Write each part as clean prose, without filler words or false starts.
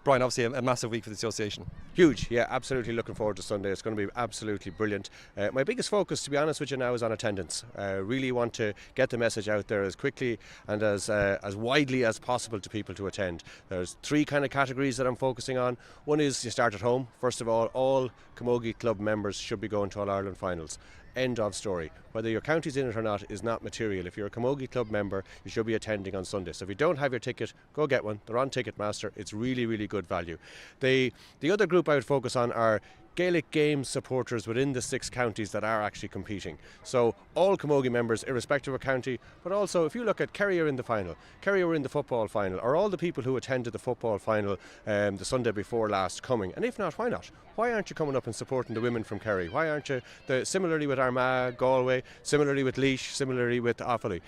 Brian, obviously a massive week for the association. Huge, yeah, absolutely looking forward to Sunday. It's going to be absolutely brilliant. My biggest focus, to be honest with you now, is on attendance. Really want to get the message out there as quickly and as widely as possible to people to attend. There's three kind of categories that I'm focusing on. One is you start at home. First of all Camogie club members should be going to All-Ireland finals. End of story. Whether your county's in it or not is not material. If you're a Camogie club member, you should be attending on Sunday. So if you don't have your ticket, go get one. They're on Ticketmaster. It's really, really good value. The other group I would focus on are Gaelic Games supporters within the 6 counties that are actually competing. So all Camogie members, irrespective of county, but also if you look at Kerry are in the final, Kerry were in the football final, or all the people who attended the football final the Sunday before last coming. And if not, why not? Why aren't you coming up and supporting the women from Kerry? Why aren't you, similarly with Armagh, Galway, similarly with Laois, similarly with Offaly?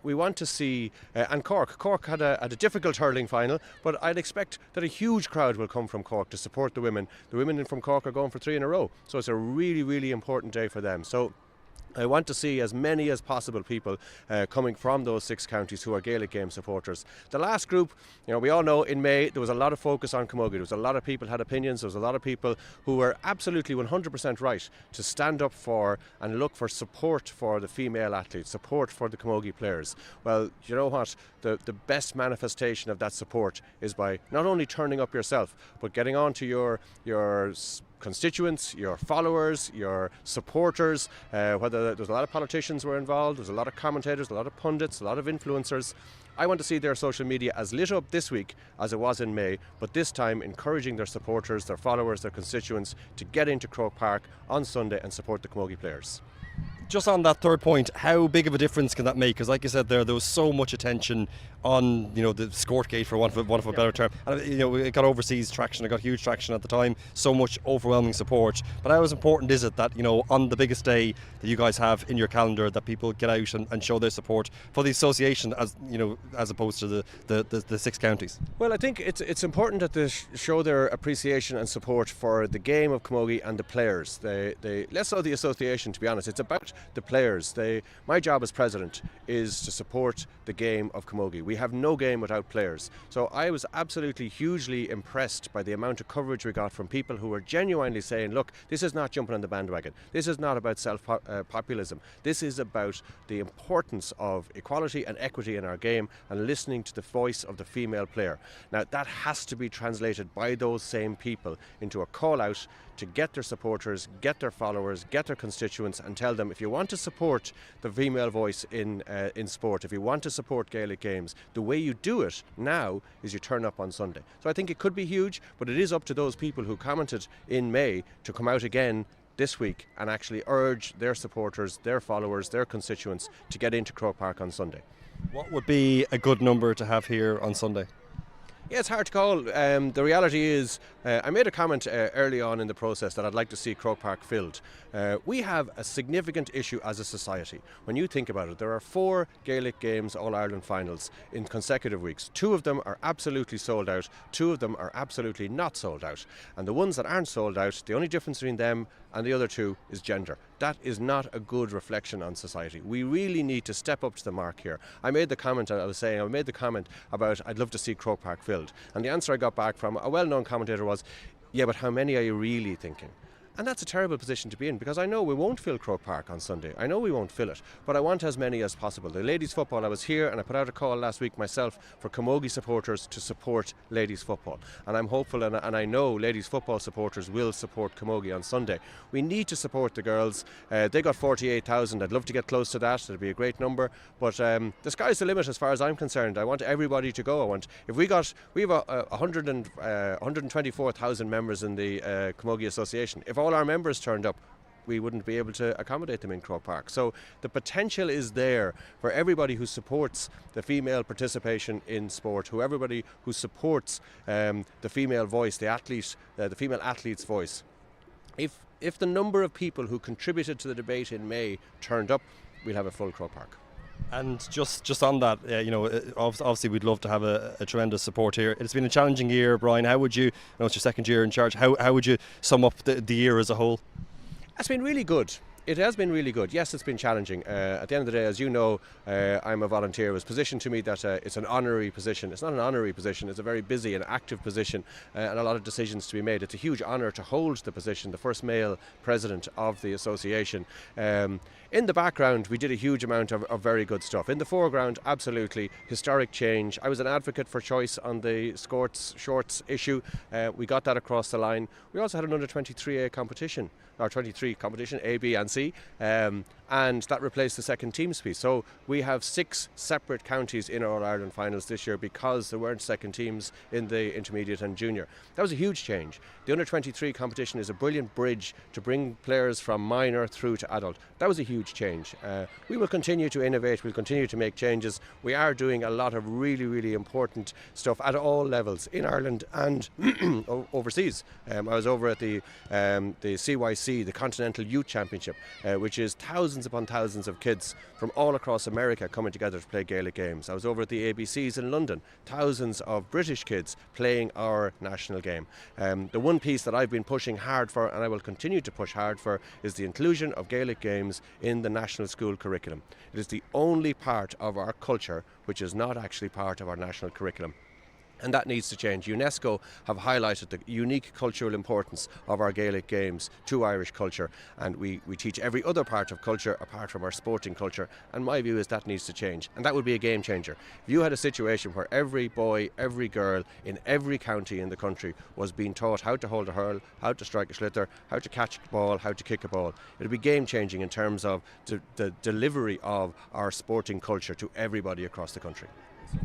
We want to see, and Cork. Cork had a difficult hurling final, but I'd expect that a huge crowd will come from Cork to support the women. The women from Cork are going for 3 in a row, so it's a really, really important day for them. So I want to see as many as possible people coming from those 6 counties who are Gaelic Game supporters. The last group, we all know in May there was a lot of focus on Camogie. There was a lot of people had opinions. There was a lot of people who were absolutely 100% right to stand up for and look for support for the female athletes, support for the Camogie players. Well, you know what? The best manifestation of that support is by not only turning up yourself, but getting on to your constituents, your followers, your supporters, whether there's a lot of politicians were involved, there's a lot of commentators, a lot of pundits, a lot of influencers. I want to see their social media as lit up this week as it was in May, but this time encouraging their supporters, their followers, their constituents to get into Croke Park on Sunday and support the Camogie players. Just on that third point, how big of a difference can that make? Because like you said there was so much attention on the Scort Gate, for want of a better term, and it got overseas traction, it got huge traction at the time, so much overwhelming support. But how important is it that on the biggest day that you guys have in your calendar, that people get out and show their support for the association as opposed to the 6 counties? Well, I think it's important that they show their appreciation and support for the game of Camogie and the players. Less so the association, to be honest. It's about the players. My job as president is to support the game of Camogie. We have no game without players. So I was absolutely hugely impressed by the amount of coverage we got from people who were genuinely saying, look, this is not jumping on the bandwagon. This is not about self-populism. This is about the importance of equality and equity in our game and listening to the voice of the female player. Now, that has to be translated by those same people into a call out to get their supporters, get their followers, get their constituents, and tell them if you want to support the female voice in sport, if you want to support Gaelic Games, the way you do it now is you turn up on Sunday. So I think it could be huge, but it is up to those people who commented in May to come out again this week and actually urge their supporters, their followers, their constituents to get into Croke Park on Sunday. What would be a good number to have here on Sunday? Yeah, it's hard to call. The reality is, I made a comment early on in the process that I'd like to see Croke Park filled. We have a significant issue as a society. When you think about it, there are 4 Gaelic Games All-Ireland finals in consecutive weeks. 2 of them are absolutely sold out, 2 of them are absolutely not sold out. And the ones that aren't sold out, the only difference between them and the other 2 is gender. That is not a good reflection on society. We really need to step up to the mark here. I made the comment about I'd love to see Croke Park filled. And the answer I got back from a well-known commentator was, yeah, but how many are you really thinking? And that's a terrible position to be in, because I know we won't fill Croke Park on Sunday. I know we won't fill it, but I want as many as possible. The ladies football, I was here and I put out a call last week myself for Camogie supporters to support ladies football. And I'm hopeful and I know ladies football supporters will support Camogie on Sunday. We need to support the girls. They got 48,000. I'd love to get close to that. It'd be a great number. But the sky's the limit as far as I'm concerned. I want everybody to go. We have 124,000 members in the Camogie Association. If all our members turned up, we wouldn't be able to accommodate them in Croke Park. So the potential is there for everybody who supports the female participation in sport, everybody who supports the female voice, the female athlete's voice. If the number of people who contributed to the debate in May turned up, we'll have a full Croke Park. And just on that, obviously we'd love to have a tremendous support here. It's been a challenging year, Brian. How would you, it's your second year in charge, how would you sum up the year as a whole? It's been really good. It has been really good. Yes, it's been challenging. At the end of the day, as you know, I'm a volunteer. It was positioned to me that it's an honorary position. It's not an honorary position. It's a very busy and active position, and a lot of decisions to be made. It's a huge honour to hold the position, the first male president of the association. In the background, we did a huge amount of very good stuff. In the foreground, absolutely historic change. I was an advocate for choice on the shorts issue. We got that across the line. We also had an under 23A competition, or 23 competition, A, B and C, and that replaced the second teams piece. So we have 6 separate counties in our Ireland finals this year because there weren't second teams in the intermediate and junior. That was a huge change. The under 23 competition is a brilliant bridge to bring players from minor through to adult. That was a huge change. We will continue to innovate, we'll continue to make changes. We are doing a lot of really, really important stuff at all levels in Ireland and overseas. I was over at the CYC, the Continental Youth Championship, which is thousands upon thousands of kids from all across America coming together to play Gaelic games. I was over at the ABCs in London, thousands of British kids playing our national game. The one piece that I've been pushing hard for, and I will continue to push hard for, is the inclusion of Gaelic games in the national school curriculum. It is the only part of our culture which is not actually part of our national curriculum. And that needs to change. UNESCO have highlighted the unique cultural importance of our Gaelic games to Irish culture, and we teach every other part of culture apart from our sporting culture, and my view is that needs to change, and that would be a game changer. If you had a situation where every boy, every girl in every county in the country was being taught how to hold a hurl, how to strike a sliotar, how to catch a ball, how to kick a ball, it would be game changing in terms of the delivery of our sporting culture to everybody across the country.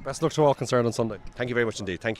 Best luck to all concerned on Sunday. Thank you very much indeed. Thank you.